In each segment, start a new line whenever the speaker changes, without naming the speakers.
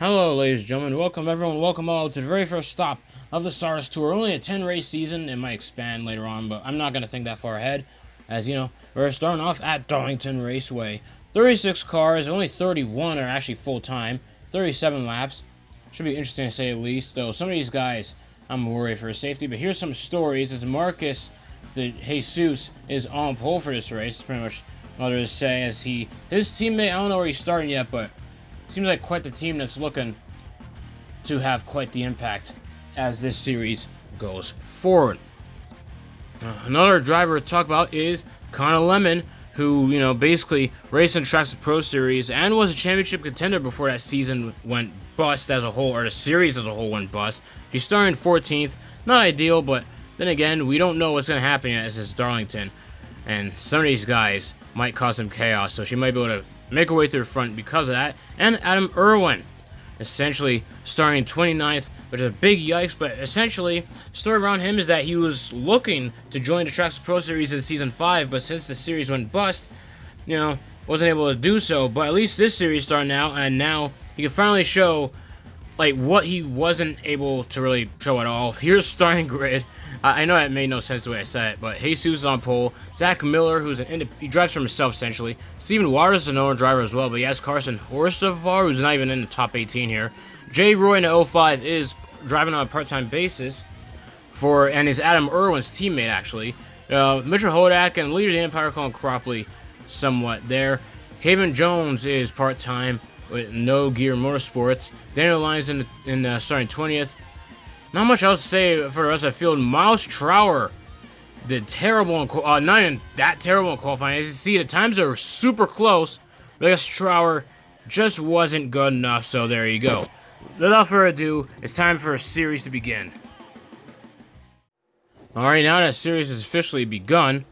Hello, ladies and gentlemen. Welcome, everyone. Welcome all to the very first stop of the SARS Tour. Only a 10-race season. It might expand later on, but I'm not going to think that far ahead. As you know, we're starting off at Darlington Raceway. 36 cars, only 31 are actually full-time. 37 laps. Should be interesting to say the least, though some of these guys, I'm worried for his safety. But here's some stories. As Marcus, the Jesus, is on pole for this race. It's pretty much all there is to say. As his teammate, I don't know where he's starting yet, but seems like quite the team that's looking to have quite the impact as this series goes forward. Another driver to talk about is Connor Lemon, who, basically raced in Tracks Pro Series and was a championship contender before that season went bust as a whole, or the series as a whole went bust. He's starting 14th. Not ideal, but then again, we don't know what's going to happen as it's Darlington. And some of these guys might cause some chaos, so she might be able to make her way through the front because of that. And Adam Irwin, essentially starting 29th, which is a big yikes, but essentially, the story around him is that he was looking to join the Tracks Pro Series in Season 5, but since the series went bust, wasn't able to do so. But at least this series started now, and now he can finally show, what he wasn't able to really show at all. Here's starting grid. I know that made no sense the way I said it, but Jesus is on pole. Zach Miller, he drives for himself essentially. Steven Waters is an owner driver as well, but he has Carson Horsevar, who's not even in the top 18 here. Jay Roy in the 05 is driving on a part-time basis and is Adam Irwin's teammate actually. Mitchell Hodak and leader of the Empire Colin Cropley somewhat there. Kevin Jones is part-time with No Gear Motorsports. Daniel Lyons in starting 20th. Not much else to say for the rest of the field. Miles Trower did terrible in not even that terrible in qualifying. As you see, the times are super close. But I guess Trower just wasn't good enough, so there you go. Without further ado, it's time for a series to begin. Alright, now that series has officially begun.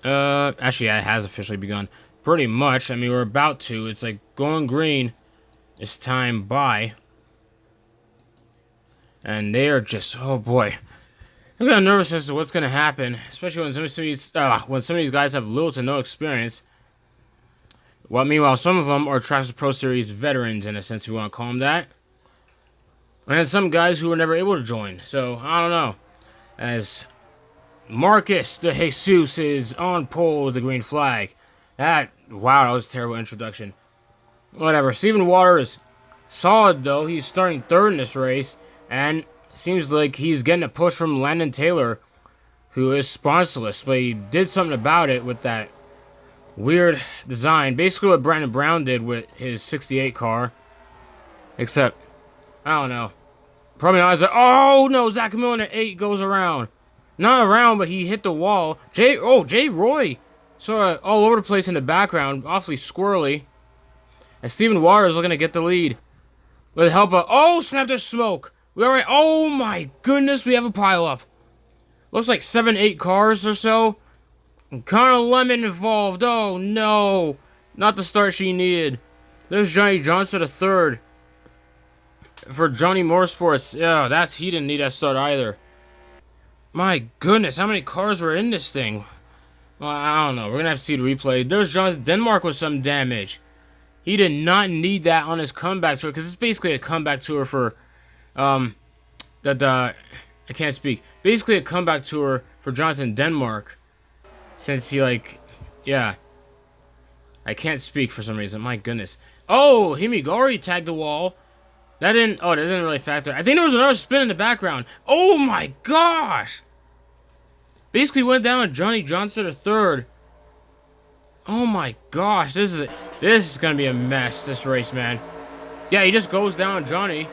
Actually, it has officially begun. Pretty much. I mean, we're about to. It's like going green. It's time by. And they are just, oh boy. I'm kind of nervous as to what's going to happen, especially when some of these guys have little to no experience. Well, meanwhile, some of them are Tracks Pro Series veterans, in a sense, if you want to call them that. And then some guys who were never able to join. So, I don't know. As Marcus the Jesus is on pole with the green flag. Wow, that was a terrible introduction. Whatever. Steven Waters, solid though. He's starting third in this race. And seems like he's getting a push from Landon Taylor, who is sponsorless. But he did something about it with that weird design. Basically what Brandon Brown did with his 68 car. Except, I don't know. Probably not as oh no, Zach Miller in 8 goes around. Not around, but he hit the wall. Jay Roy. Sort of all over the place in the background. Awfully squirrely. And Steven Waters looking to get the lead. With the help of, oh snap, there's smoke. We already, oh my goodness, we have a pileup. Looks like 7-8 cars or so. And Connor Lemon involved. Oh no. Not the start she needed. There's Johnny Johnson the third. For Johnny Motorsports. Yeah, he didn't need that start either. My goodness, how many cars were in this thing? Well, I don't know. We're going to have to see the replay. There's Jonathan Denmark with some damage. He did not need that on his comeback tour, because it's basically a comeback tour for I can't speak. Basically a comeback tour for Jonathan Denmark. Since he, I can't speak for some reason. My goodness. Oh, Himigori tagged the wall. That didn't really factor. I think there was another spin in the background. Oh my gosh. Basically went down on Johnny Johnson the third. Oh my gosh. This is going to be a mess, this race, man. Yeah, he just goes down on Johnny.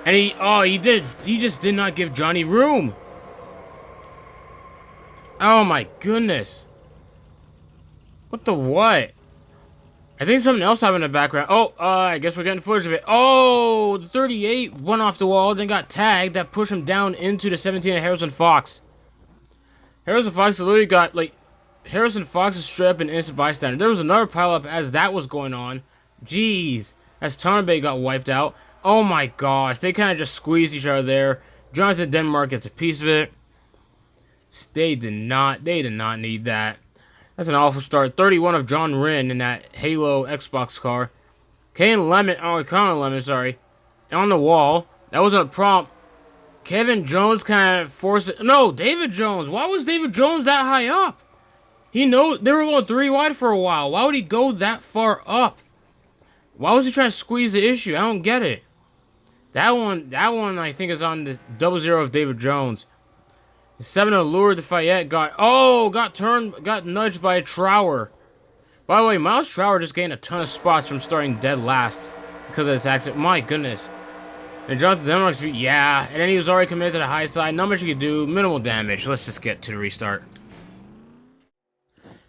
And he just did not give Johnny room. Oh my goodness. What the what? I think something else happened in the background. Oh, I guess we're getting footage of it. Oh, the 38 went off the wall, then got tagged. That pushed him down into the 17 of Harrison Fox. Harrison Fox literally got, Harrison Fox's strip and innocent bystander. There was another pileup as that was going on. Jeez. As Tanabe got wiped out. Oh my gosh, they kind of just squeezed each other there. Jonathan Denmark gets a piece of it. They did not need that. That's an awful start. 31 of John Wren in that Halo Xbox car. Connor Lemon, sorry, on the wall. That wasn't a prompt. Kevin Jones kind of forced it. No, David Jones. Why was David Jones that high up? He knows they were going 3 wide for a while. Why would he go that far up? Why was he trying to squeeze the issue? I don't get it. That one, I think is on the 00 of David Jones. 7 of Lure de Fayette got nudged by Trower. By the way, Miles Trower just gained a ton of spots from starting dead last because of this accident. My goodness. And Jonathan Denmark's feet, yeah. And then he was already committed to the high side. Not much he could do. Minimal damage. Let's just get to the restart.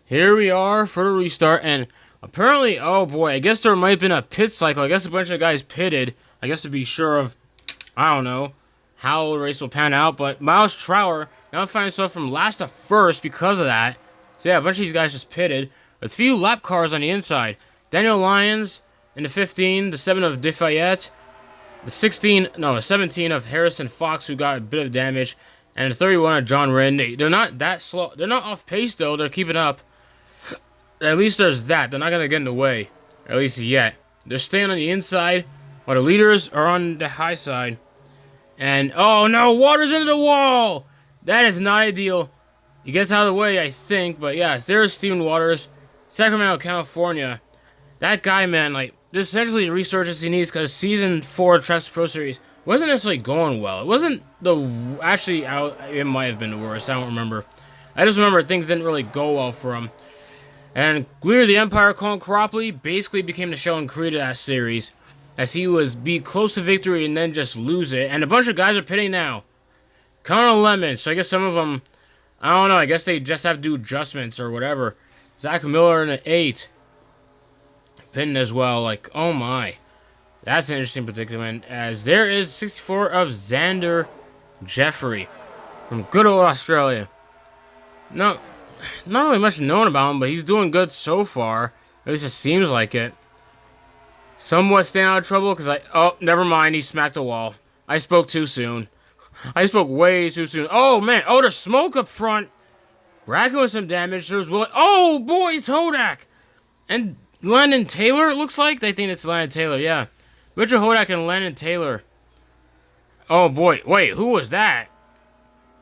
Here we are for the restart. And apparently, oh boy, I guess there might have been a pit cycle. I guess a bunch of guys pitted. I guess to be sure of, I don't know, how the race will pan out. But Miles Trower now finds himself from last to first because of that. So yeah, a bunch of these guys just pitted. With few lap cars on the inside. Daniel Lyons in the 15, the 7 of DeFayette, the 17 of Harrison Fox, who got a bit of damage, and the 31 of John Wren. They're not that slow. They're not off pace, though. They're keeping up. At least there's that. They're not going to get in the way. At least yet. They're staying on the inside, while the leaders are on the high side. And, oh no, Waters into the wall! That is not ideal. He gets out of the way, I think, but yeah, there's Stephen Waters. Sacramento, California. That guy, man, like, this essentially the resurgence he needs because Season 4 Tracks Pro Series wasn't necessarily going well. It wasn't actually, it might have been the worst. I don't remember. I just remember things didn't really go well for him. And Glitter the Empire, Colin Cropley, basically became the show and created that series. As he was be close to victory and then just lose it. And a bunch of guys are pitting now. Connor Lemon, so I guess some of them, I don't know, I guess they just have to do adjustments or whatever. Zach Miller in an 8. Pitting as well. Like, oh my. That's an interesting predicament. As there is 64 of Xander Jeffrey. From good old Australia. No, not really much known about him, but he's doing good so far. At least it seems like it. Somewhat staying out of trouble because oh, never mind. He smacked the wall. I spoke too soon. I spoke way too soon. Oh man. Oh, there's smoke up front. Bracken with some damage. There's Will. Oh boy, it's Hodak. And Landon Taylor, it looks like. They think it's Landon Taylor, yeah. Richard Hodak and Landon Taylor. Oh boy. Wait, who was that?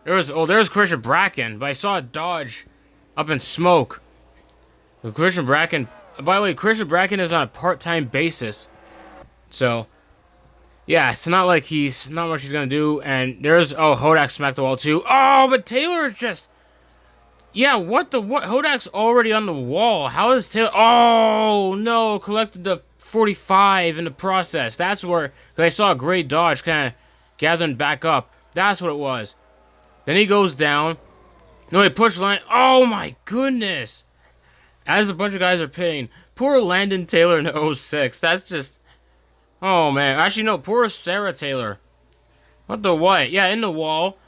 There's Christian Bracken, but I saw a Dodge up in smoke. So Christian Bracken. By the way, Christian Bracken is on a part-time basis. So, yeah, it's not like he's not much he's gonna do. And there's Hodak smacked the wall too. Oh, but Taylor is just. Yeah, what? Hodak's already on the wall. How is Taylor? Oh, no. Collected the 45 in the process. That's where, because I saw a gray Dodge kind of gathering back up. That's what it was. Then he goes down. No, he pushed line. Oh, my goodness. As a bunch of guys are pitting. Poor Landon Taylor in the 06. That's just, oh, man. Actually, no, poor Sarah Taylor. What the what? Yeah, in the wall.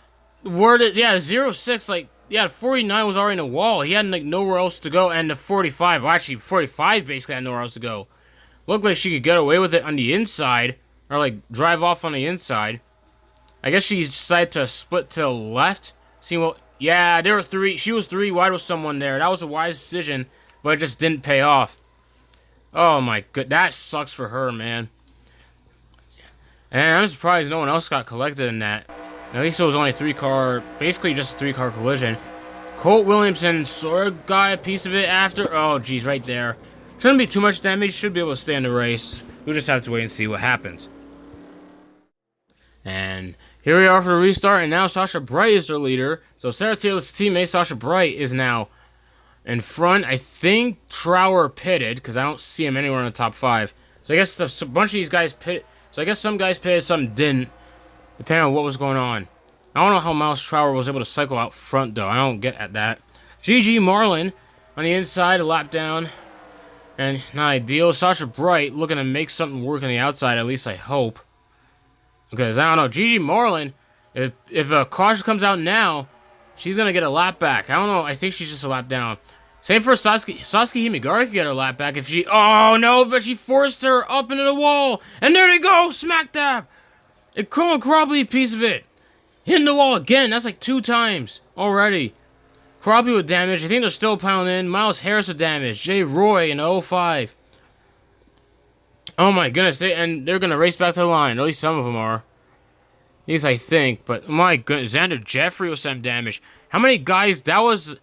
Yeah, 06, like, yeah, 49 was already in the wall. He had like nowhere else to go, and the 45, well, actually 45 basically had nowhere else to go. Looked like she could get away with it on the inside, or like drive off on the inside. I guess she decided to split to the left. See, well, yeah, there were 3. She was 3 wide with someone there. That was a wise decision, but it just didn't pay off. Oh my god, that sucks for her, man. And I'm surprised no one else got collected in that. At least it was only basically just a 3-car collision. Colt Williamson sort of got a piece of it after. Oh, geez, right there. Shouldn't be too much damage. Should be able to stay in the race. We'll just have to wait and see what happens. And here we are for the restart. And now Sasha Bright is their leader. So Sarah Taylor's teammate, Sasha Bright, is now in front. I think Trower pitted, because I don't see him anywhere in the top 5. So I guess a bunch of these guys pitted. So I guess some guys pitted, some didn't. Depending on what was going on. I don't know how Miles Trower was able to cycle out front, though. I don't get at that. Gigi Marlin on the inside, a lap down. And not ideal. Sasha Bright looking to make something work on the outside, at least I hope. Because, I don't know, Gigi Marlin, if a caution comes out now, she's going to get a lap back. I don't know, I think she's just a lap down. Same for Sasuke Himigari could get her lap back if she... Oh, no, but she forced her up into the wall. And there they go, smack dab. And Colin Cropley, a piece of it. Hitting the wall again. That's like 2 times already. Cropley with damage. I think they're still piling in. Miles Harris with damage. Jay Roy in 05. Oh my goodness, they're gonna race back to the line. At least some of them are. At least I think. But my goodness, Xander Jeffrey with some damage. How many guys? That was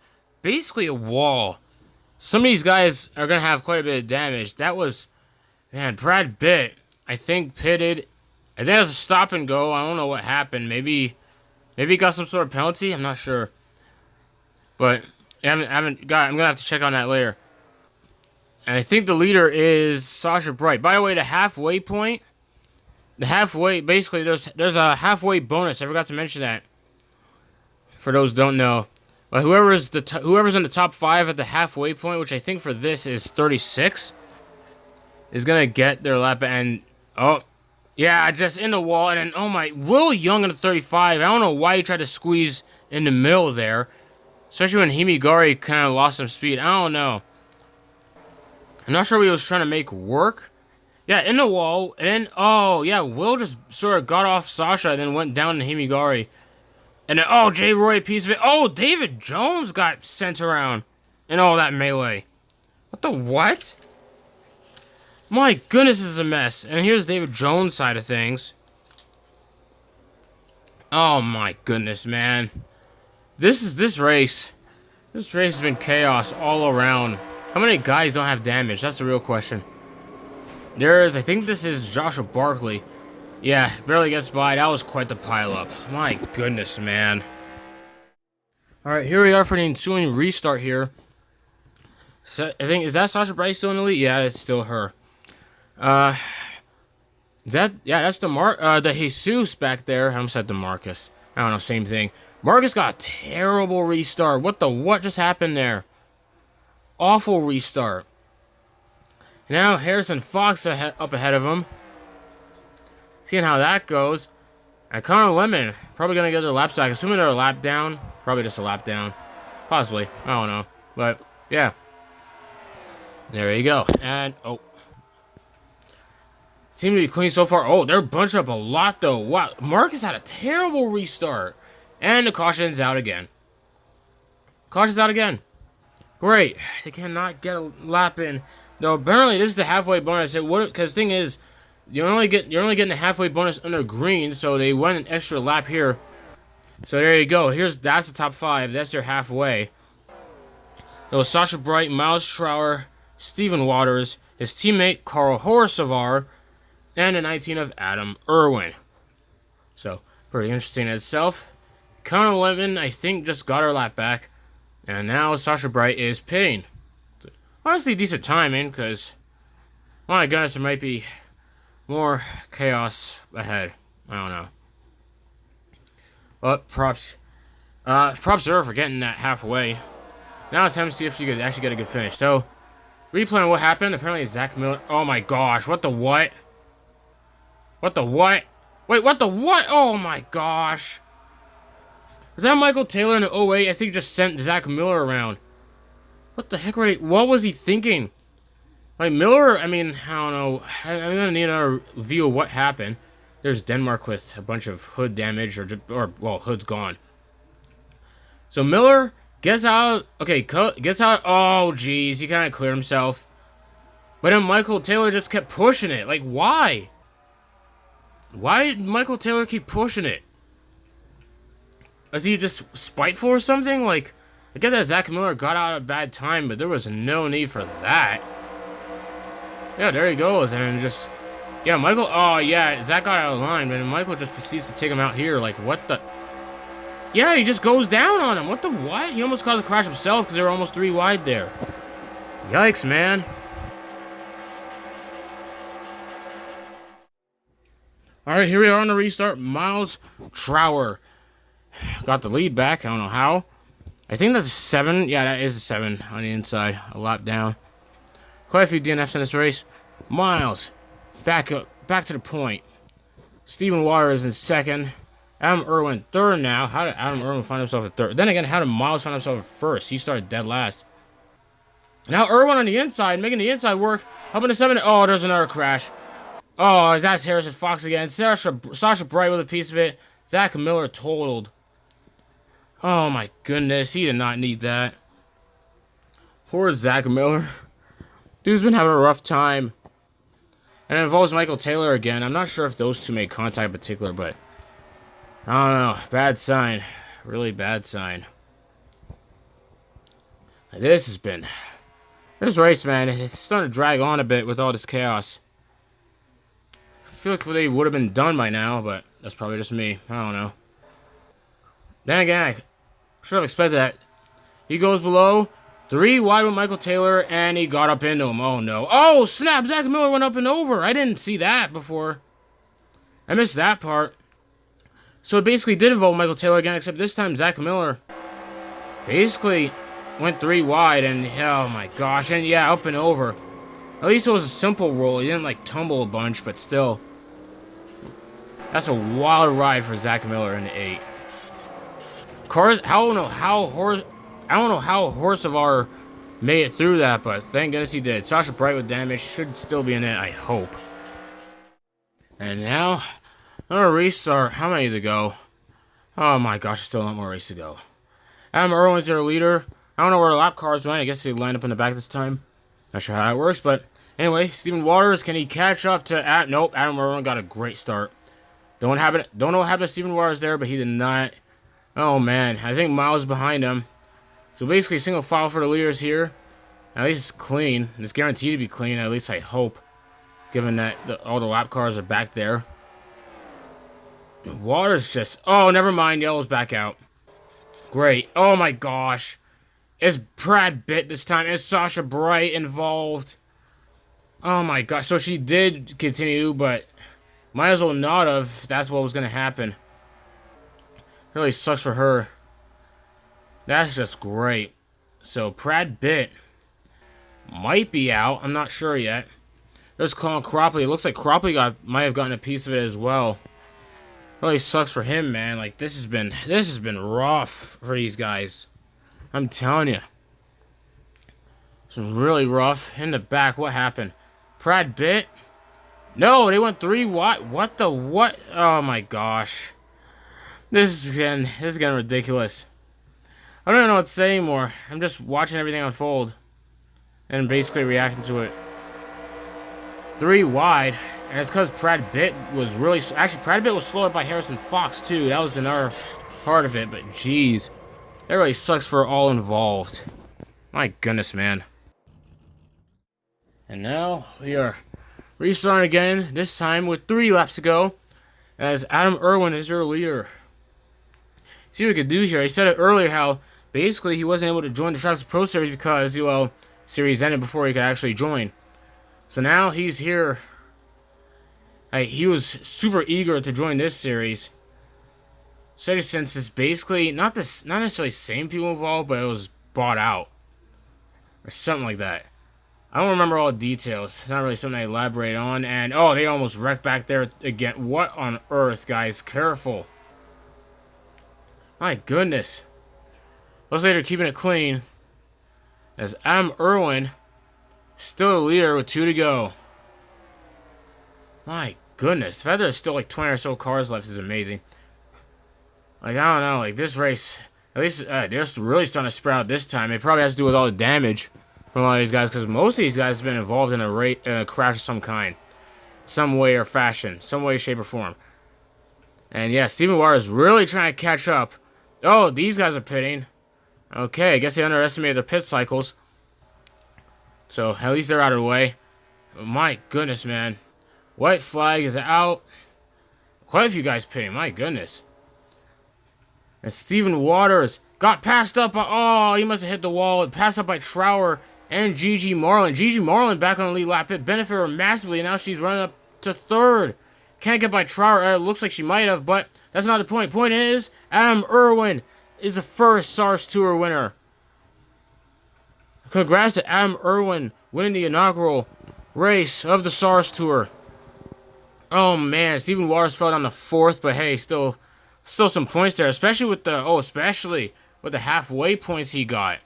basically a wall. Some of these guys are gonna have quite a bit of damage. That was, man, Brad Pitt, I think, pitted. I think it was a stop and go. I don't know what happened. Maybe he got some sort of penalty. I'm not sure. But I'm gonna have to check on that later. And I think the leader is Sasha Bright. By the way, the halfway point, basically there's a halfway bonus. I forgot to mention that. For those who don't know, but whoever's in the top 5 at the halfway point, which I think for this is 36, is gonna get their lap. And oh, yeah, just in the wall. And then oh my, Will Young in the 35. I don't know why he tried to squeeze in the middle there, especially when Himigari kind of lost some speed. I don't know. I'm not sure what he was trying to make work. Yeah, in the wall. And then, oh, yeah, Will just sort of got off Sasha and then went down to Himigari. And then, oh, J. Roy, a piece of it. Oh, David Jones got sent around in all that melee. What the what? My goodness, this is a mess. And here's David Jones' side of things. Oh, my goodness, man. This race. This race has been chaos all around. How many guys don't have damage? That's the real question. I think this is Joshua Barkley. Yeah, barely gets by. That was quite the pileup. My goodness, man. Alright, here we are for the ensuing restart here. So, I think, is that Sasha Bright still in the lead? Yeah, it's still her. That's the Jesus back there. I almost said DeMarcus. I don't know, same thing. Marcus got a terrible restart. What just happened there? Awful restart. Now Harrison Fox up ahead of him. Seeing how that goes. And Connor Lemon probably going to get their lap back. Assuming they're a lap down. Probably just a lap down. Possibly. I don't know. But, yeah. There you go. And, oh. Seem to be clean so far. Oh, they're bunched up a lot, though. Wow. Marcus had a terrible restart. And the caution's out again. Caution's out again. Great. They cannot get a lap in. Though apparently this is the halfway bonus. Because the thing is, you're only getting the halfway bonus under green, so they went an extra lap here. So there you go. That's the top 5. That's their halfway. It was Sasha Bright, Miles Trower, Steven Waters, his teammate Carl Horsavar, and a 19 of Adam Irwin. So pretty interesting in itself. Connor Lemon, I think, just got her lap back. And now Sasha Bright is pitting. Honestly, decent timing, because, my goodness, there might be more chaos ahead. I don't know. But props to her for getting that halfway. Now it's time to see if she could actually get a good finish. So, replaying what happened. Apparently, Zach Miller. Oh my gosh! What the what? What the what? Wait, what the what? Oh my gosh! Was that Michael Taylor in the 08? I think just sent Zach Miller around. What the heck what was he thinking? Like, Miller, I mean, I don't know. I'm going to need another view of what happened. There's Denmark with a bunch of hood damage, well, hood's gone. So Miller gets out. Okay, gets out. Oh, geez, he kind of cleared himself. But then Michael Taylor just kept pushing it. Like, why? Why did Michael Taylor keep pushing it? Is he just spiteful or something? Like, I get that Zach Miller got out at a bad time, but there was no need for that. Yeah, there he goes, and then just... Yeah, Michael... Oh, yeah, Zach got out of line, but Michael just proceeds to take him out here. Like, what the... Yeah, he just goes down on him. What the what? He almost caused a crash himself because they were almost 3 wide there. Yikes, man. Alright, here we are on the restart. Miles Trower got the lead back. I don't know how. I think that's a 7. Yeah, that is a 7 on the inside. A lap down. Quite a few DNFs in this race. Miles, back to the point. Steven Waters in 2nd. Adam Irwin 3rd now. How did Adam Irwin find himself at 3rd? Then again, how did Miles find himself at 1st? He started dead last. Now Irwin on the inside, making the inside work. Up in the 7. Oh, there's another crash. Oh, that's Harrison Fox again. Sasha Bright with a piece of it. Zach Miller totaled. Oh my goodness, he did not need that. Poor Zach Miller. Dude's been having a rough time. And it involves Michael Taylor again. I'm not sure if those two made contact in particular, but I don't know. Bad sign. Really bad sign. This race, man, it's starting to drag on a bit with all this chaos. I feel like they would have been done by now, but that's probably just me. I don't know. Then again, I should have expected that. He goes below. 3 wide with Michael Taylor, and he got up into him. Oh, no. Oh, snap! Zach Miller went up and over. I didn't see that before. I missed that part. So it basically did involve Michael Taylor again, except this time Zach Miller basically went 3 wide, and oh my gosh, and yeah, up and over. At least it was a simple roll. He didn't like tumble a bunch, but still. That's a wild ride for Zach Miller in the 8. Cars, I don't know how Horsevar made it through that, but thank goodness he did. Sasha Bright with damage should still be in it, I hope. And now, another restart. How many to go? Oh my gosh, still a lot more race to go. Adam Irwin's their leader. I don't know where the lap cars went. I guess they lined up in the back this time. Not sure how that works, but anyway, Stephen Waters, can he catch up to nope, Adam Irwin got a great start. Don't know what happened to Stephen Waters there, but he did not. Oh man, I think Miles behind him. So basically, single file for the leaders here. At least it's clean. It's guaranteed to be clean, at least I hope. Given that all the lap cars are back there. Waters just... Oh, never mind. Yellow's back out. Great. Oh my gosh. It's Brad Pitt this time. Is Sasha Bright involved? Oh my gosh. So she did continue, but might as well not have. If that's what was going to happen. Really sucks for her. That's just great. So Brad Pitt might be out. I'm not sure yet. There's Colin Cropley. It looks like Cropley might have gotten a piece of it as well. Really sucks for him, man. Like this has been rough for these guys. I'm telling you. It's been really rough. In the back, what happened? Brad Pitt? No, they went 3 wide. What? Oh my gosh. This is getting ridiculous. I don't know what to say anymore. I'm just watching everything unfold. And basically reacting to it. 3 wide. And it's because Brad Pitt was really... Actually, Brad Pitt was slowed by Harrison Fox, too. That was another part of it. But, jeez. That really sucks for all involved. My goodness, man. And now, we are restarting again. This time with 3 laps to go. As Adam Irwin is your leader. See what we could do here. I said it earlier how... Basically, he wasn't able to join the Trucks Pro Series because, well, series ended before he could actually join. So now he's here. He was super eager to join this series. So since it's basically not necessarily same people involved, but it was bought out or something like that. I don't remember all the details. Not really something I elaborate on. And oh, they almost wrecked back there again. What on earth, guys? Careful. My goodness. Looks like they're keeping it clean. As Adam Irwin still the leader with 2 to go. My goodness. The fact that there's still like 20 or so cars left is amazing. Like, I don't know. Like, this race, at least they're really starting to spread out this time. It probably has to do with all the damage from a lot of these guys, because most of these guys have been involved in a crash of some kind. Some way or fashion. Some way, shape, or form. And yeah, Stephen Waters is really trying to catch up. Oh, these guys are pitting. Okay, I guess they underestimated their pit cycles. So, at least they're out of the way. Oh, my goodness, man. White flag is out. Quite a few guys pitting, my goodness. And Stephen Waters got passed up by... Oh, he must have hit the wall. Passed up by Trower and Gigi Marlin. Gigi Marlin back on the lead lap. It benefited her massively. Now she's running up to 3rd. Can't get by Trower. It looks like she might have, but that's not the point. Point is, Adam Irwin is the first SARS Tour winner. Congrats to Adam Irwin winning the inaugural race of the SARS Tour. Oh man, Stephen Waters fell down to 4th, but hey, still some points there, especially with the halfway points he got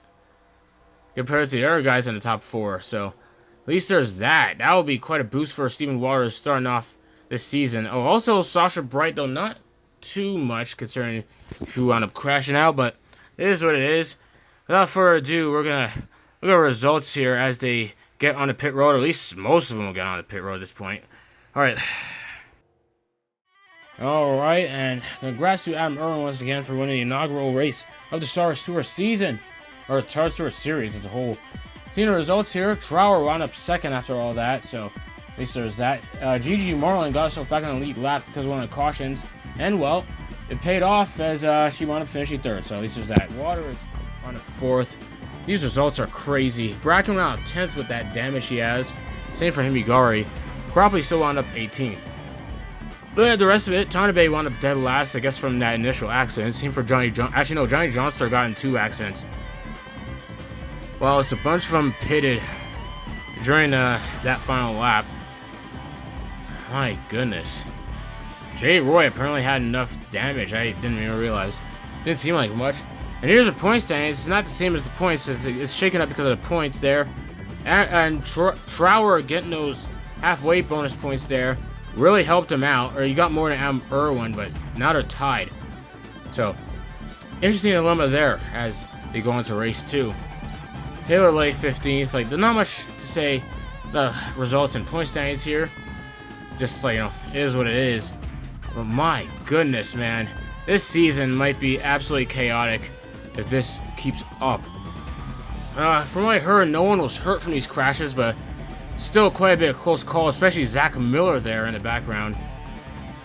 compared to the other guys in the top 4. So at least there's that. That will be quite a boost for Stephen Waters starting off this season. Oh, also Sasha Bright, though not too much concerning she wound up crashing out, but it is what it is. Without further ado, we're gonna look at results here as they get on the pit road. At least most of them will get on the pit road at this point. Alright. Alright, and congrats to Adam Irwin once again for winning the inaugural race of the SARS Tour season. Or SARS Tour series as a whole. Seeing the results here, Trower wound up second after all that, so at least there's that. Gigi Marlin got herself back on the lead lap because of one of the cautions, and well, it paid off as she wound up finishing third, so at least there's that. Waters wound up fourth. These results are crazy. Bracken wound up 10th with that damage he has. Same for Himigari. Cropley still wound up 18th. But the rest of it, Tanabe wound up dead last, I guess from that initial accident. Same for Johnny John. Actually, no, Johnny Johnston got in 2 accidents. Well, it's a bunch of them pitted during that final lap. My goodness. Jay Roy apparently had enough damage. I didn't even realize. Didn't seem like much. And here's the point standings. It's not the same as the points. It's shaken up because of the points there. And Trower getting those halfway bonus points there really helped him out. Or he got more than Irwin, but now they're tied. So, interesting dilemma there as they go into race 2. Taylor Lay 15th. Like, there's not much to say the results and point standings here. Just like, you know, it is what it is. But my goodness, man. This season might be absolutely chaotic if this keeps up. From what I heard, no one was hurt from these crashes, but still quite a bit of close call, especially Zach Miller there in the background.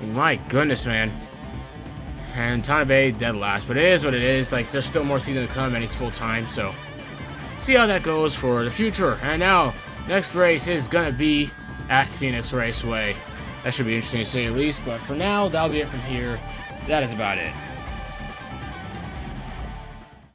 Like, my goodness, man. And Tanabe dead last, but it is what it is. Like, there's still more season to come, and he's full time, so see how that goes for the future. And now, next race is gonna be at Phoenix Raceway. That should be interesting to say the least, but for now, that'll be it from here. That is about it.